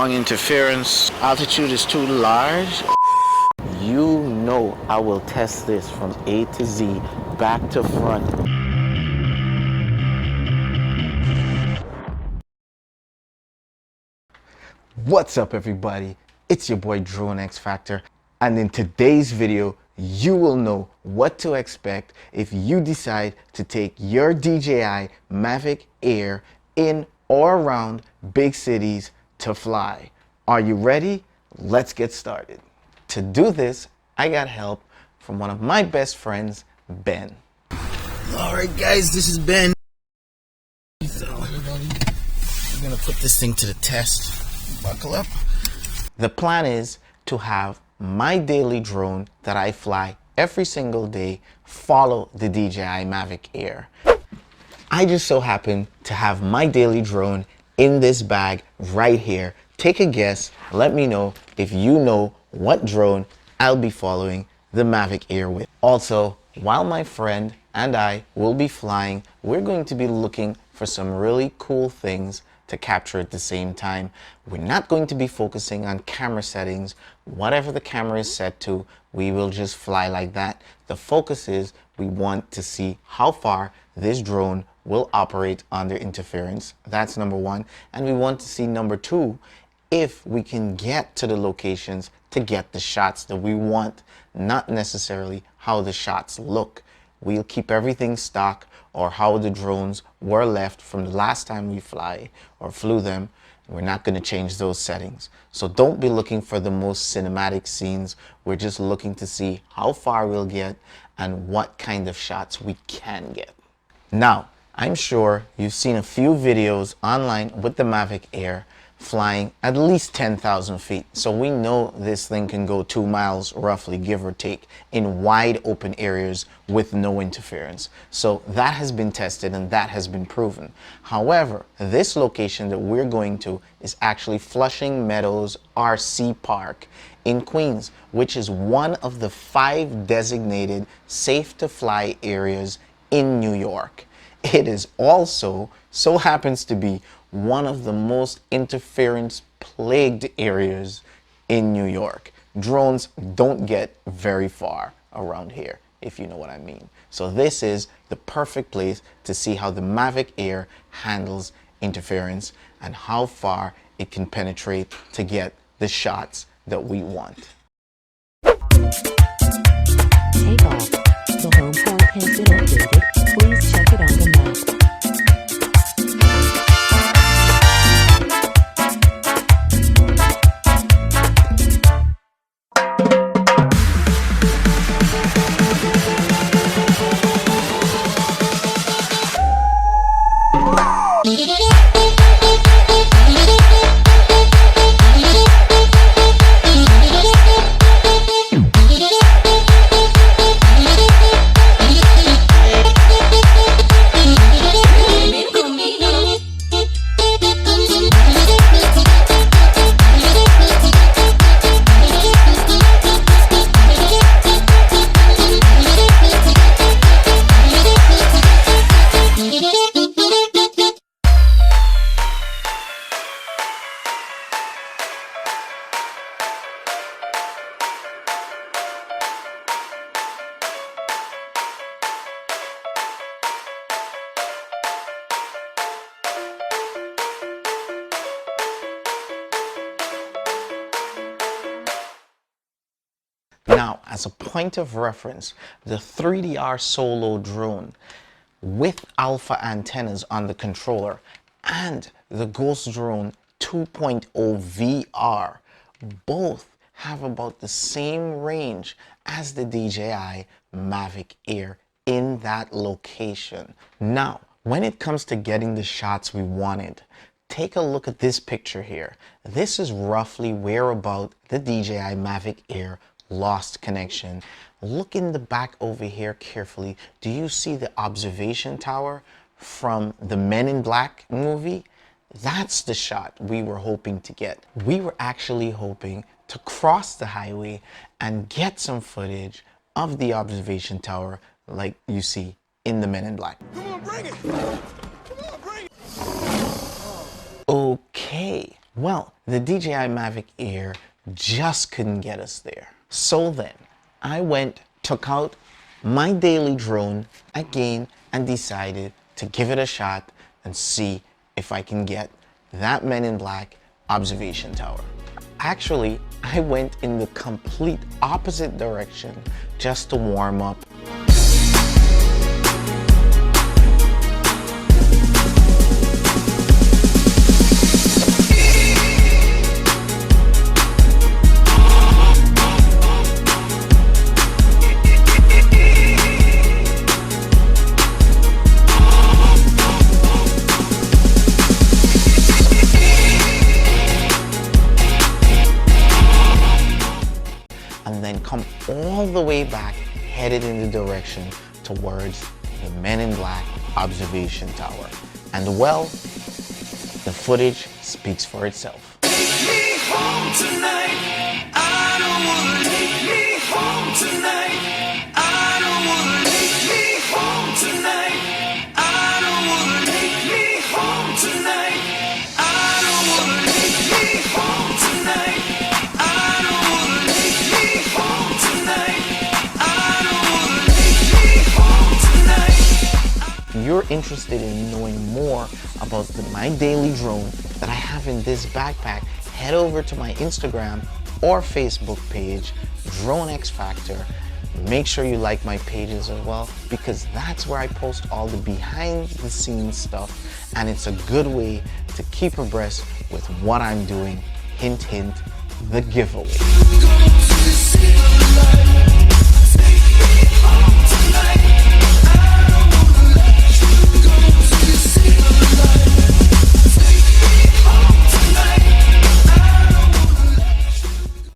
Strong interference. Altitude is too large. You know I will test this from A to Z, back to front. What's up, everybody? It's your boy Drone X Factor, and in today's video you will know what to expect if you decide to take your DJI Mavic Air in or around big cities to fly. Are you ready? Let's get started. To do this, I got help from one of my best friends, Ben. Alright guys, this is Ben. So, I'm gonna put this thing to the test. Buckle up. The plan is to have my daily drone that I fly every single day follow the DJI Mavic Air. I just so happen to have my daily drone in this bag right here. Take a guess. Let me know if you know what drone I'll be following the Mavic Air with. Also, while my friend and I will be flying, we're going to be looking for some really cool things to capture at the same time. We're not going to be focusing on camera settings. Whatever the camera is set to, we will just fly like that. The focus is we want to see how far this drone will operate under interference. That's number one. And we want to see number two, if we can get to the locations to get the shots that we want, not necessarily how the shots look. We'll keep everything stock, or how the drones were left from the last time we flew them. We're not going to change those settings. So don't be looking for the most cinematic scenes. We're just looking to see how far we'll get and what kind of shots we can get. Now, I'm sure you've seen a few videos online with the Mavic Air flying at least 10,000 feet. So we know this thing can go 2 miles roughly, give or take, in wide open areas with no interference. So that has been tested and that has been proven. However, this location that we're going to is actually Flushing Meadows RC Park in Queens, which is one of the 5 designated safe to fly areas in New York. It is also so happens to be one of the most interference plagued areas in New York. Drones don't get very far around here, if you know what I mean. So this is the perfect place to see how the Mavic Air handles interference and how far it can penetrate to get the shots that we want. Take off. The home point has been updated. Please check it on the map. Now, as a point of reference, the 3DR Solo drone with alpha antennas on the controller and the Ghost Drone 2.0 VR both have about the same range as the DJI Mavic Air in that location. Now, when it comes to getting the shots we wanted, take a look at this picture here. This is roughly where about the DJI Mavic Air lost connection. Look in the back over here carefully. Do you see the observation tower from the Men in Black movie? That's the shot we were hoping to get. We were actually hoping to cross the highway and get some footage of the observation tower like you see in the Men in Black. Come on, bring it! Come on, bring it! Okay, Well, the DJI Mavic Air just couldn't get us there. So then, I took out my daily drone again and decided to give it a shot and see if I can get that Men in Black observation tower. Actually, I went in the complete opposite direction just to warm up. And then come all the way back, headed in the direction towards the Men in Black observation tower. And well, the footage speaks for itself. Take me home tonight. I don't wanna take me home tonight. I don't wanna take me home tonight. I don't wanna take me home tonight. I don't wanna take me home tonight. I don't wanna take me home tonight. I don't wanna take me home tonight. If you're interested in knowing more about my daily drone that I have in this backpack, head over to my Instagram or Facebook page, Drone X Factor. Make sure you like my pages as well, because that's where I post all the behind the scenes stuff, and it's a good way to keep abreast with what I'm doing. Hint, hint, the giveaway. Go to the city of light.